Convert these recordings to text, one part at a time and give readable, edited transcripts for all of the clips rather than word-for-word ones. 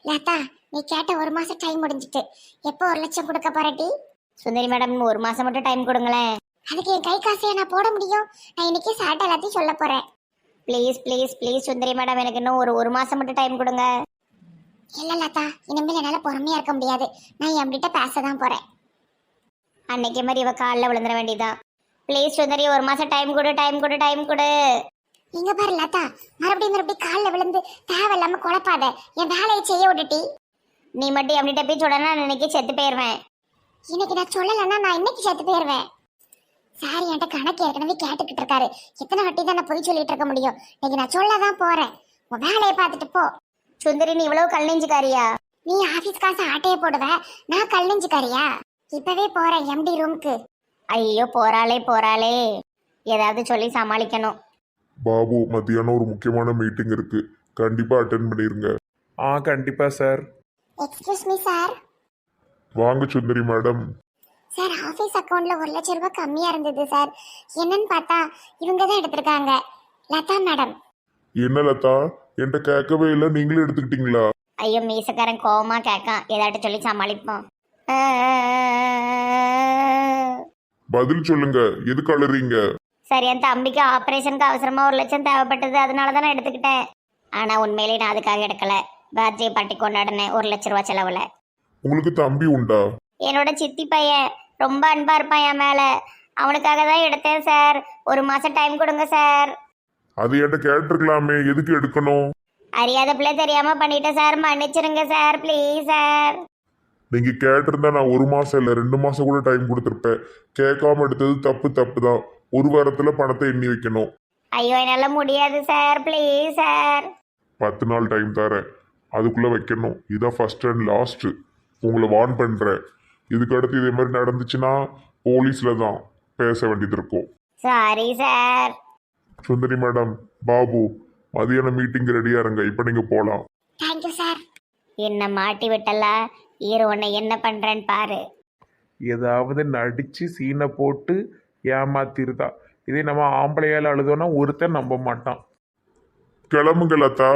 லதா, நீ கேட்ட 1 மாசம் டைம் முடிஞ்சிட்டு. எப்போ 1 லட்சம் கொடுக்க போறடி? சுந்தரி மேடம் 1 மாசம் மட்டும் டைம் கொடுங்களேன். அதுக்கு என் கை காசையை நான் போட முடியும்? நான் இன்னைக்கே சாட்டை எல்லாத்தையும் சொல்ல போறேன். Please please please Sundari madam, எனக்கு இன்னும் ஒரு மாசம் மட்டும் டைம் கொடுங்க. இல்ல லதா, இனிமேல் என்னால பொறுமையா இருக்க முடியாது. நான் என்கிட்ட பேசதான் போறேன். அன்னைக்கு மாதிரி இவ காலில் விழுந்துட வேண்டியதான். ப்ளீஸ் சுந்தரி 1 மாசம் டைம் கொடு, டைம் கொடு, டைம் கொடு. இங்க பாரு லதா, மறுபடியும் காலில் விழுந்து தேவையில்லாம குழப்பாத. என் வேலையை செய்ய விட்டுட்டி. நீ மட்டும் என்கிட்ட போய் சொல்லனா நான் இன்னைக்கு செத்து போயிடுவேன். இன்னைக்கு நான் சொல்லலைன்னா நான் இன்னைக்கு செத்து போயிடுவேன். சாரி, என்கிட்ட கணக்கு ஏற்கனவே கேட்டுக்கிட்டு இருக்காரு. எத்தனை வாட்டி தான் நான் போய் சொல்லிட்டு இருக்க முடியும்? இன்னைக்கு நான் சொல்லதான் போறேன். உன் வேலையை பார்த்துட்டு போ. சுந்தரி நீ இவ்வளவு கல் நெஞ்சுக்காரியா? நீ ஆபீஸ் காசு ஆட்டையை போடுவ, நான் கல் நெஞ்சுக்காரியா? இப்பவே போறேன் எம்டி ரூமுக்கு. ஐயோ போறாளே போறாளே, ஏதாவது சொல்லி சமாளிக்கணும். பாபு, மத்தியானம் ஒரு முக்கியமான மீட்டிங் இருக்கு, கண்டிப்பா அட்டென்ட் பண்ணிருங்க. கண்டிப்பா சார். Excuse me sir. வாங்க சுந்தரி மேடம். சார், ஆபீஸ் அக்கவுண்ட்ல 1 லட்சம் ரூபாய் கம்மியா இருந்தது சார். என்னன்னு பார்த்தா இவங்க தான் எடுத்திருக்காங்க. லதா மேடம். என்ன லதா, என்கிட்ட கேட்கவே இல்லை, நீங்களே எடுத்துக்கிட்டீங்களா? ஐயோ மீசக்காரன் கோவமா கேட்கான், ஏதாட்டு சொல்லி சமாளிப்போம். பதில் சொல்லுங்க, எதுக்கு அழுறீங்க? சரி, என் தம்பிக்கு ஆப்ரேஷனுக்கு அவசரமா 1 லட்சம் தேவைப்பட்டது, அதனால தான் நான் எடுத்துக்கிட்டேன். ஆனா உண்மையிலே நான் அதுக்காக எடுக்கல. பர்த்டே பார்ட்டி கொண்டாடினேன் 1 லட்ச ரூபா செலவுல. உங்களுக்கு தம்பி உண்டா? என்னோட சித்தி பையன் ரொம்ப அன்பா இருப்பான் என் மேல, அவனுக்காக தான் எடுத்தேன் சார். 1 மாசம் டைம் கொடுங்க சார். அது என்கிட்ட கேட்டிருக்கலாமே, எதுக்கு எடுக்கணும்? அறியாத பிள்ளை தெரியாம பண்ணிட்டேன் சார், மன்னிச்சிருங்க சார், ப்ளீஸ் சார். நீங்க கேட்டிருந்தா நான் 1 மாசம் இல்ல 2 மாசம் கூட டைம் கொடுத்துருப்பேன். கேட்காம எடுத்தது தப்பு தான். 1 வாரத்துல பணத்தை எண்ணி வைக்கணும். ஐயோ என்னால முடியாது சார், ப்ளீஸ் சார். 10 நாள் டைம் தரேன், அதுக்குள்ள வைக்கணும். இதான் ஃபர்ஸ்ட் அண்ட் லாஸ்ட். உங்களை வார்ன் பண்றேன். இதுக்கு அடுத்து இதே மாதிரி நடந்துச்சுன்னா போலீஸ்ல தான் பேச வேண்டியது இருக்கும். Sorry sir. Sundari madam, Babu, மதியான மீட்டிங் ரெடியா இருங்க, இப்ப நீங்க போலாம். Thank you sir. என்ன மாட்டி விட்டலா, ஈர உன்னை என்ன பண்றேன்னு பாரு. ஏதாவது நடிச்சு சீனை போட்டு ஏமாத்திருதா. இதே நம்ம ஆம்பளையால் அழுதோன்னா ஒருத்தர் நம்ப மாட்டான். கிளம்புங்க லதா.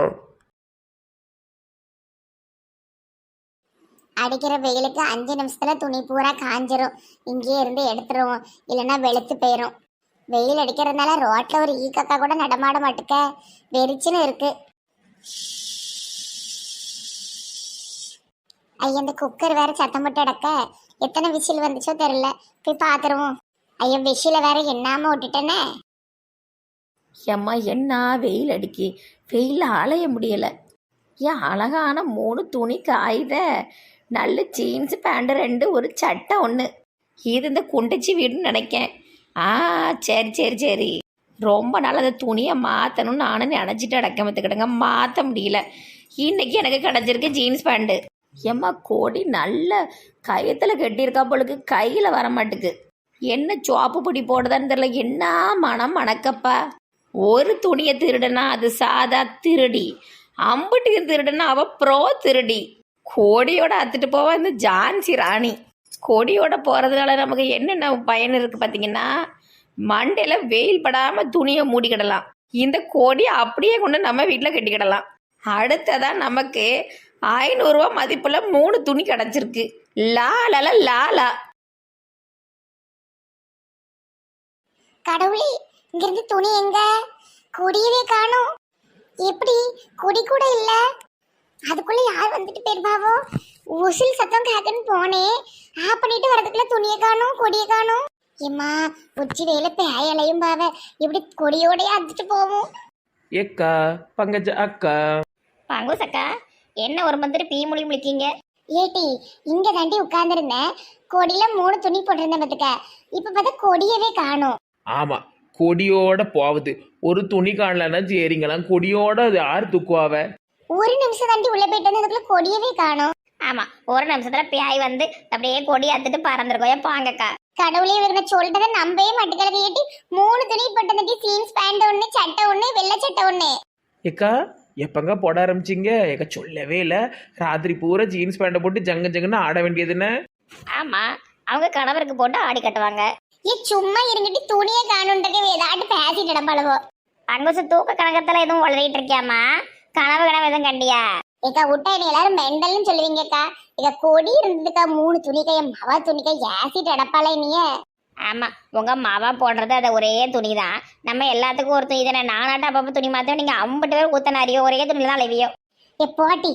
அடிக்கிற வெயிலுக்கு 5 நிமிஷத்துல துணி பூரா காஞ்சிரும். இங்கேயே இருந்து எடுத்துருவோம், இல்லைன்னா வெளுத்து போயிரும். வெயில் அடிக்கிறதுனால ரோட்ல ஒரு ஈக்கக்கா கூட நடமாட மாட்டுக்க, வெறிச்சுன்னு இருக்கு. ஐயா, இந்த குக்கர் வேற சத்தம் போட்டு அடக்க எத்தனை விசில் வந்துச்சோ தெரியல, போய் பாத்துருவோம். ஐயா, விசில வேற எண்ணாம விட்டுட்டேனே. ஏம்மா என்ன வெயில் அடிக்கி, வெயில் அலைய முடியலை. ஏன் அழகான 3 துணி காயுத. நல்ல ஜீன்ஸு பேண்ட்டு 2, ஒரு சட்டை 1. இது இந்த குண்டச்சி வீடுன்னு நினைக்கேன். சரி சரி சரி, ரொம்ப நாள் அந்த துணியை மாற்றணும்னு நானும் நினச்சிட்டு அடக்கமத்துக்கிட்டேங்க, மாற்ற முடியல. இன்னைக்கு எனக்கு கிடச்சிருக்கு ஜீன்ஸ் பேண்ட்டு. ஏம்மா கோடி நல்ல கயத்தில் கட்டியிருக்கா பொழுது, கையில் வர மாட்டுக்கு. என்ன சோப்பு பொடி போடுதான்னு தெரியல, என்ன மனம் மணக்கப்பா. ஒரு துணியை திருடுனா அது சாதா திருடி, அம்புட்டியும் திருடுனா அவ ப்ரோ திருடி. கோடியோட அத்துட்டு போவா இந்த ஜான்சி ராணி. கொடியோட போகிறதுனால நமக்கு என்னென்ன பயன் இருக்குது பார்த்தீங்கன்னா, மண்டையில் வெயில் படாமல் துணியை மூடிக்கிடலாம். இந்த கொடியை அப்படியே கொண்டு நம்ம வீட்டில் கட்டிக்கிடலாம். அடுத்ததான் நமக்கு 500 ரூபா மதிப்புள்ள 3 துணி கிடச்சிருக்கு. லாலா லாலா. கடவுளே, இங்கிருந்து துணி எங்க? கொடியவே காணோம். எப்படி கொடி கூட இல்ல? அதுக்குள்ள யார் வந்துட்டு போயிருப்பாவோ? உசில் சத்தம் கேட்கன்னு போனேன், ஆஃப் பண்ணிட்டு வரதுக்குள்ள துணியை காணோம், கொடியை காணோம். ஏம்மா, உச்சி வேலை பேயலையும் பாவ, இப்படி கொடியோடய அடிச்சுட்டு போவோம். ஏக்கா பங்கஜ அக்கா. பங்கூஸ் அக்கா, என்ன ஒரு மந்திரி பீ மொழி முழிக்கீங்க? ஏட்டி, இங்க தாண்டி உட்கார்ந்துருந்தேன், கொடியில 3 துணி போட்டிருந்தேன் பார்த்துக்க. இப்ப பார்த்தா கொடியவே காணோம். ஆமா, கொடியோட போகுது. ஒரு துணி காணலன்னா சரிங்களாம், கொடியோட அது யார் தூக்குவாவ? 1 நிமிஷம் தாண்டி உள்ள போயிட்டு வந்து அதுக்குள்ள கொடியவே காணோம். ஆமா, 1 நிமிஷத்துல பியாய் வந்து அப்படியே கொடி அத்துட்டு பறந்துருக்கோம். பாங்கக்கா, கடவுளே, இவங்க சொல்றதை நம்பவே மாட்டேங்கிறது. ஏட்டி, 3 துணி போட்டு ஜீன்ஸ் பேண்ட் 1, சட்டை 1, வெள்ளை சட்டை 1. ஏக்கா எப்பங்க போட ஆரம்பிச்சிங்க? ஏக்கா சொல்லவே இல்லை, ராத்திரி பூரா ஜீன்ஸ் பேண்ட்டை போட்டு ஜங்குன்னு ஆட வேண்டியதுன்னு. ஆமா, அவங்க கணவருக்கு போட்டு ஆடி கட்டுவாங்க. சும்மா இருந்துட்டு துணியை காணுன்றதே ஏதாட்டு பேசிட்டு இடம்பளவோ. பங்குசு தூக்க கணக்கத்துல எதுவும் வளரிட்டு இருக்கியாமா? கனவு எதுவும் கண்டியா? ஏக்கா விட்டா என்னை எல்லாரும் மெண்டல்னு சொல்லுவீங்கக்கா. இங்க கொடி இருந்ததுக்கா 3 துணிக்கா, என் மவா துணிக்கா ஏசிட்டு அடப்பாளே நீ. ஆமா, உங்க மாவா போடுறது அது ஒரே துணி தான். நம்ம எல்லாத்துக்கும் ஒரு துணி தானே. நானாட்டம் அப்பப்போ துணி மாத்தோம், நீங்க 50 பேர் ஊத்தனாரியோ ஒரே துணியில தான் அலைவியோ. ஏ போட்டி,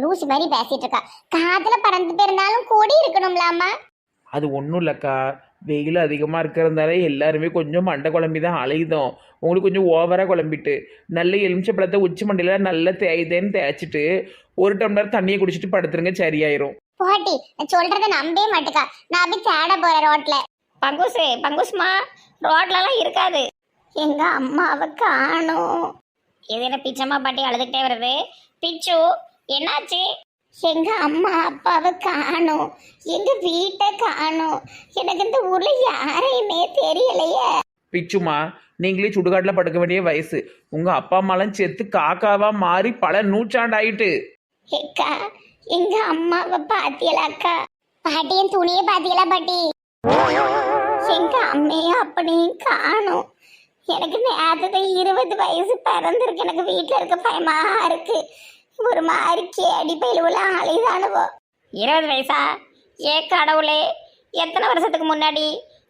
லூசு மாதிரி பேசிட்டு இருக்கா. காத்துல பறந்து போயிருந்தாலும் கொடி இருக்கணும்லாமா? அது ஒன்றும் இல்லைக்கா, வெயில் அதிகமாக இருக்கிறதுனால எல்லாருமே கொஞ்சம் மண்டை குழம்பி தான் அலையுதோம். உங்களுக்கு கொஞ்சம் ஓவராக குழம்பிட்டு நல்ல எலுமிச்சப்பழத்தை உச்சி மண்டையில் நல்லா தேய்தேன்னு தேய்ச்சிட்டு 1 டம்ளர் தண்ணியை குடிச்சிட்டு படுத்துருங்க, சரியாயிரும். போட்டி, நான் சொல்றத நம்பவே மாட்டுக்கா. நான் போய் தேட போறேன் ரோட்ல. பங்குஸ்மா ரோட்லலாம் இருக்காது. எங்க அம்மாவை காணோம். இது என்ன பிச்சம்மா பாட்டி அழுதுகிட்டே வருது. பிச்சு என்னாச்சு? எங்க அம்மா அப்பாவை காணோம், எங்க வீட்டை காணோம். எனக்கு இந்த ஊர்ல யாரையுமே தெரியலையே. பிச்சுமா, நீங்களே சுடுகாட்டில் படுக்க வேண்டிய வயசு. உங்கள் அப்பா அம்மாலாம் செத்து காக்காவாக மாறி பல நூற்றாண்டு ஆயிட்டு. ஏக்கா, எங்க அம்மாவை பாத்தியலாக்கா? பாட்டியின் துணியை பாத்தியலா பாட்டி? எங்க அம்மையும் அப்பனையும் காணோம். எனக்கு நேரத்தை 20 வயசு பிறந்திருக்கு. எனக்கு வீட்டுல இருக்க பயமா இருக்கு. ஒரு மாதிரி கேடி பயிலுல அலைதானுவோ. 20 வயசா? ஏ கடவுளே, எத்தனை வருஷத்துக்கு முன்னாடி?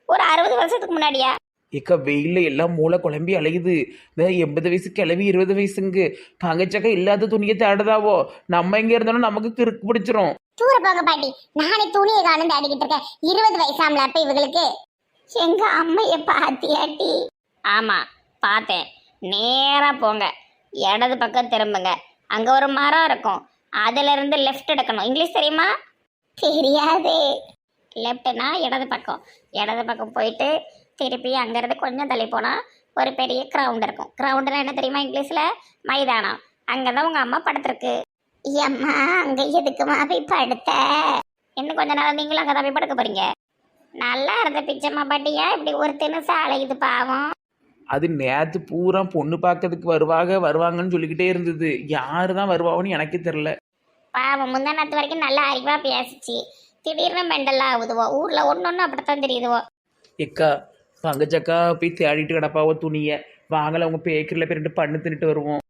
ஒரு 60 வருஷத்துக்கு முன்னாடியா? ஏக்கா, வெயிலில் எல்லாம் மூளை குழம்பி அலையுது. இந்த 80 வயசு கிளவி 20 வயசுங்க பங்கச்சக்கா இல்லாத துணியை தேடுதாவோ. நம்ம எங்கே இருந்தாலும் நமக்கு கிறுக்கு பிடிச்சிரும். தூர போங்க பாட்டி, நானே துணியை காணும் தேடிக்கிட்டு இருக்கேன். 20 வயசாமல அப்ப இவங்களுக்கு. எங்க அம்மைய பாத்தியாட்டி? ஆமா பார்த்தேன். நேரா போங்க, இடது பக்கம் திரும்புங்க. அங்க ஒரு மரம் இருக்கும், அதுல இருந்து லெஃப்ட் எடுக்கணும். இங்கிலீஷ் தெரியுமா? தெரியாதே. லெஃப்ட்னா இடது பக்கம். இடது பக்கம் போயிட்டு திருப்பி அங்கேருந்து கொஞ்சம் தள்ளி போனால் ஒரு பெரிய கிரவுண்ட் இருக்கும். கிரவுண்டுனா என்ன தெரியுமா இங்கிலீஷில்? மைதானம். அங்கே தான் உங்கள் அம்மா படுத்துருக்கு. அம்மா, அங்க எதுக்குமா போய் படுத்த? இன்னும் கொஞ்ச நாள் நீங்களும் அங்கே தான் போய் படுக்க போகிறீங்க. நல்லா இருந்த பிச்சம்மா பாட்டியா இப்படி ஒரு தினசு அலையுது பாவம். அது நேற்று பூரா பொண்ணு பார்க்கறதுக்கு வருவாங்கன்னு சொல்லிக்கிட்டே இருந்தது. யாரு தான் வருவாங்கன்னு எனக்கு தெரில. பாவம், முந்தானத்து வரைக்கும் நல்லா அறிவாக பேசிச்சு. திடீர்னு மெண்டலாக ஆகுதுவோ. ஊரில் ஒன்று அப்படித்தான் தெரியுதுவோ. எக்கா, பங்கச்சக்கா போய் தேடிட்டு கிடப்பாவோ துணியை. வாங்கல, அவங்க பேக்கரியில் போய் 2 பண்ணு தின்னுட்டு வருவோம்.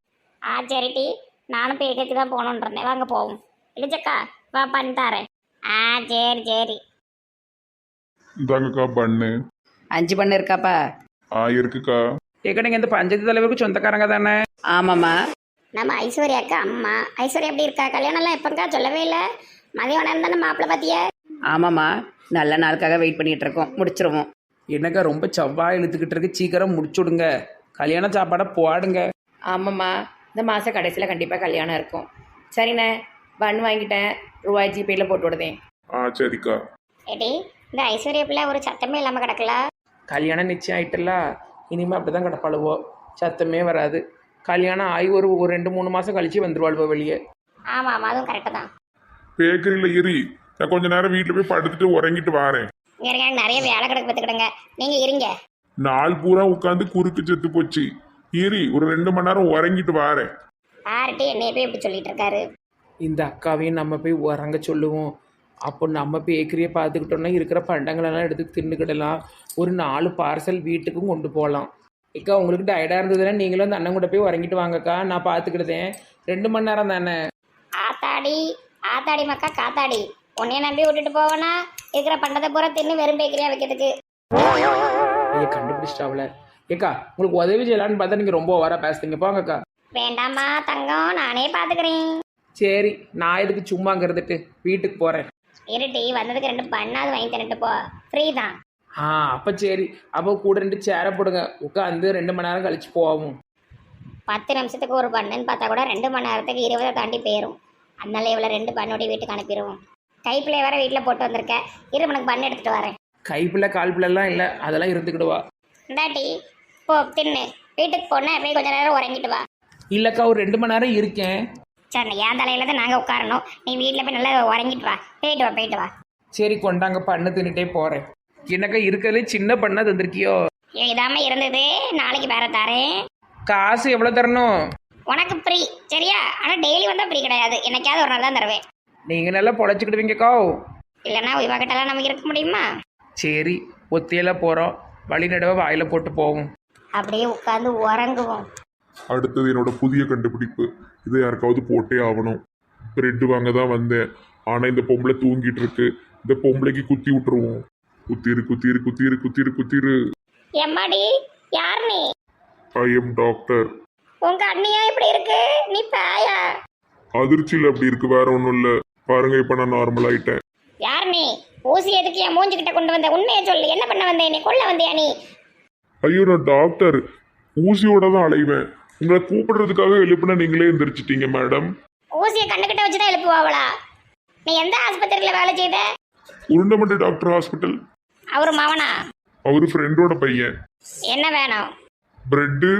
சரிட்டி, நானும் பேக்கரிக்கு தான் போகணுன்றேன். வாங்க போவோம். இல்லைச்சக்கா வா, பண்ணி தரேன். சரி சரி. இந்தாங்கக்கா பண்ணு. 5 பண்ணு இருக்காப்பா? இருக்குக்கா. ஏக்கா, நீங்கள் இந்த பஞ்சாயத்து தலைவருக்கு சொந்தக்காரங்க தானே? ஆமாம்மா. நம்ம ஐஸ்வர்யாக்கா அம்மா. ஐஸ்வர்யா எப்படி இருக்கா? கல்யாணம்லாம் எப்போக்கா? சொல்லவே இல்லை. மதியம் தானே மாப்பிள்ளை பார்த்தியா? ஆமாம்மா, நல்ல நாளுக்காக வெயிட் பண்ணிகிட்டு இருக்கோம், முடிச்சிருவோம். என்னக்கா ரொம்ப செவ்வாய் இழுத்துக்கிட்டு இருக்கு, சீக்கிரம் முடிச்சு விடுங்க. கல்யாண சாப்பாடை போடுங்க. ஆமாம்மா, இந்த மாத கடைசியில் கண்டிப்பாக கல்யாணம் இருக்கும். சரிண்ணே, பன் வாங்கிட்டேன், ரூபாய் ஜிபேயில் போட்டு விடுதேன். சரிக்கா. ஏடி, இந்த ஐஸ்வர்யா பிள்ளை ஒரு சத்தமே இல்லாமல் கிடக்கல. கல்யாணம் நிச்சயம் ஆயிட்டுல, இனிமேல் அப்படி தான் கிடப்பாளுவோ, சத்தமே வராது. கல்யாணம் ஆகி ஒரு 2-3 மாதம் கழிச்சு வந்துடுவாளுவோ வெளியே. ஆமாம் ஆமாம், அதுவும் கரெக்டு தான். பேக்கரியில் ஏறி நான் கொஞ்ச நேரம் வீட்டில் போய் படுத்துட்டு உறங்கிட்டு வரேன். இங்கே இருக்க, எனக்கு நிறைய வேலை கிடக்கு பார்த்துக்கிடுங்க. நீங்கள் இருங்க. நாள் பூரா உட்காந்து குறுக்கு செத்து போச்சு. ஏறி ஒரு 2 மணி நேரம் உறங்கிட்டு வரேன். யார்கிட்ட என்னைய போய் இப்படி சொல்லிட்டு இருக்காரு? இந்த அக்காவையும் நம்ம போய் உறங்க சொல்லுவோம். அப்போ நம்ம பேக்கரியை பார்த்துக்கிட்டோன்னா இருக்கிற பண்டங்களெல்லாம் எடுத்து தின்னுக்கிடலாம். ஒரு 4 பார்சல் வீட்டுக்கும் கொண்டு போகலாம். ஏக்கா, உங்களுக்கு டயர்டாக இருந்ததுன்னா நீங்களும் அந்த அண்ணன் கூட போய் உறங்கிட்டு வாங்கக்கா, நான் பார்த்துக்கிட்டதேன். 2 மணி நேரம் தானே. ஆத்தாடி ஆத்தாடி மக்கா காத்தாடி, உன்னைய நம்பி விட்டுட்டு போவேனா? இருக்கிற பண்டத்தை பூரா தின்னு வெறும் பேக்கரியா வைக்கிறதுக்கு. ஐயா, கண்டுபிடிச்சிட்டாவில். ஏக்கா, உங்களுக்கு உதவி செய்யலான்னு பார்த்தா நீங்கள் ரொம்ப ஓவராக பேசுறீங்க. போங்கக்கா. வேண்டாமா தங்கம், நானே பார்த்துக்கிறேன். சரி, நான் எதுக்கு சும்மாங்கிறதுட்டு வீட்டுக்கு போகிறேன். இருட்டி, வந்ததுக்கு 2 பண்ணாது வாங்கி தந்துட்டு போ, ஃப்ரீ தான். அப்போ சரி. அப்போ கூட 2 சேரை போடுங்க, உட்காந்து 2 மணி நேரம் கழிச்சு போவோம். 10 நிமிஷத்துக்கு ஒரு பண்ணுன்னு பார்த்தா கூட 2 மணி நேரத்துக்கு 20 தாண்டி போயிடும். அதனால இவ்வளோ 2 பண்ணோடைய வீட்டுக்கு அனுப்பிடுவோம். கைப்பிள்ளை வேற வீட்டில் போட்டு வந்திருக்கேன். மணிக்கு பண்ணு எடுத்துகிட்டு வரேன். கைப்பிள்ளை கால்பிள்ளைலாம் இல்லை, அதெல்லாம் இருந்துக்கிடுவா. இந்தாட்டி போ, தின்னு. வீட்டுக்கு போனேன், போய் கொஞ்ச நேரம் உறங்கிட்டு வா. இல்லைக்கா, ஒரு 2 மணி நேரம் இருக்கேன். சரி, என் தலையில தான் நாங்கள் உட்காரணும். நீ வீட்டில் போய் நல்லா உறங்கிட்டு வா. போயிட்டு வா. சரி, கொண்டாங்க, பண்ணு தின்னுட்டே போகிறேன். என்னக்கா, இருக்கிறதுலே சின்ன பண்ணா தந்திருக்கியோ? இதாம இருந்தது, நாளைக்கு வேற தரேன். காசு எவ்வளோ தரணும்? உனக்கு ஃப்ரீ, சரியா? ஆனால் டெய்லி வந்தால் ஃப்ரீ கிடையாது, என்னைக்காவது ஒரு நாள் தான் தருவேன். நீங்கள் நல்லா பொழைச்சிக்கிடுவீங்கக்கா. இல்லைன்னா இவகிட்டலாம் நமக்கு இருக்க முடியுமா? சரி, ஒத்தையில் போகிறோம், வழி நடுவ வாயில் போட்டு போவோம். அப்படியே உட்காந்து உறங்குவோம். அடுத்தது என்னோட புதிய கண்டுபிடிப்பு. இதை யாருக்காவது போட்டே ஆகணும். பிரெட் வாங்க தான் வந்தேன். ஆனால் இந்த பொம்பளை தூங்கிட்டு இருக்கு. இந்த பொம்பளைக்கு குத்தி விட்டுருவோம். குத்திரு குத்திரு குத்திரு குத்திரு குத்திரு. எம்மாடி யார் நீ? I am doctor. உங்க அண்ணியா இப்படி இருக்கு? நீ பேயா? அதிர்ச்சியில் அப்படி இருக்கு, வேற ஒன்றும் இல்லை. பாருங்க, இப்போ நான் நார்மல் ஆயிட்டேன். யார் நீ? ஊசி எதுக்கு என் மூஞ்சிக்கிட்ட கொண்டு வந்த? உண்மையை சொல்லு, என்ன பண்ண வந்தே? நீ கொல்ல வந்தியா நீ? ஐயோ, நான் டாக்டர். ஊசியோட தான் அலைவேன். உங்களை கூப்பிடுறதுக்காக எழுப்புனா நீங்களே எந்திரிச்சிட்டீங்க மேடம். ஊசியை கண்ணுக்கிட்ட வச்சுதான் எழுப்புவாங்களா? நீ எந்த ஆஸ்பத்திரியில வேலை செய்த? உருண்டமண்டி டாக்டர் ஹாஸ்பிட்டல். அவரு மவனா? அவரு ஃப்ரெண்டோட பையன். என்ன வேணும்? பிரெட்டு.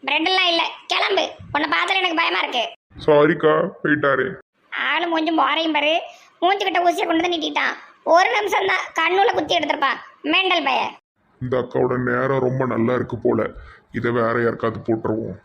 பிரெட் எல்லாம் இல்ல, கிளம்பு. உன்னை பார்த்தா எனக்கு பயமா இருக்கு. சாரிக்கா, போயிட்டாரு. ஆளு மூஞ்சி மோரையும் பாரு. மூஞ்சிக்கிட்ட ஊசியை கொண்டு வந்து நீட்டிட்டான். ஒரு நிமிஷம் தான் கண்ணுல குத்தி எடுத்திருப்பான். மெண்டல் பய. இந்த அக்காவோட நேரம் ரொம்ப நல்லா இருக்கு போல. இதை வேற யாருக்காவது போட்டுருவோம்.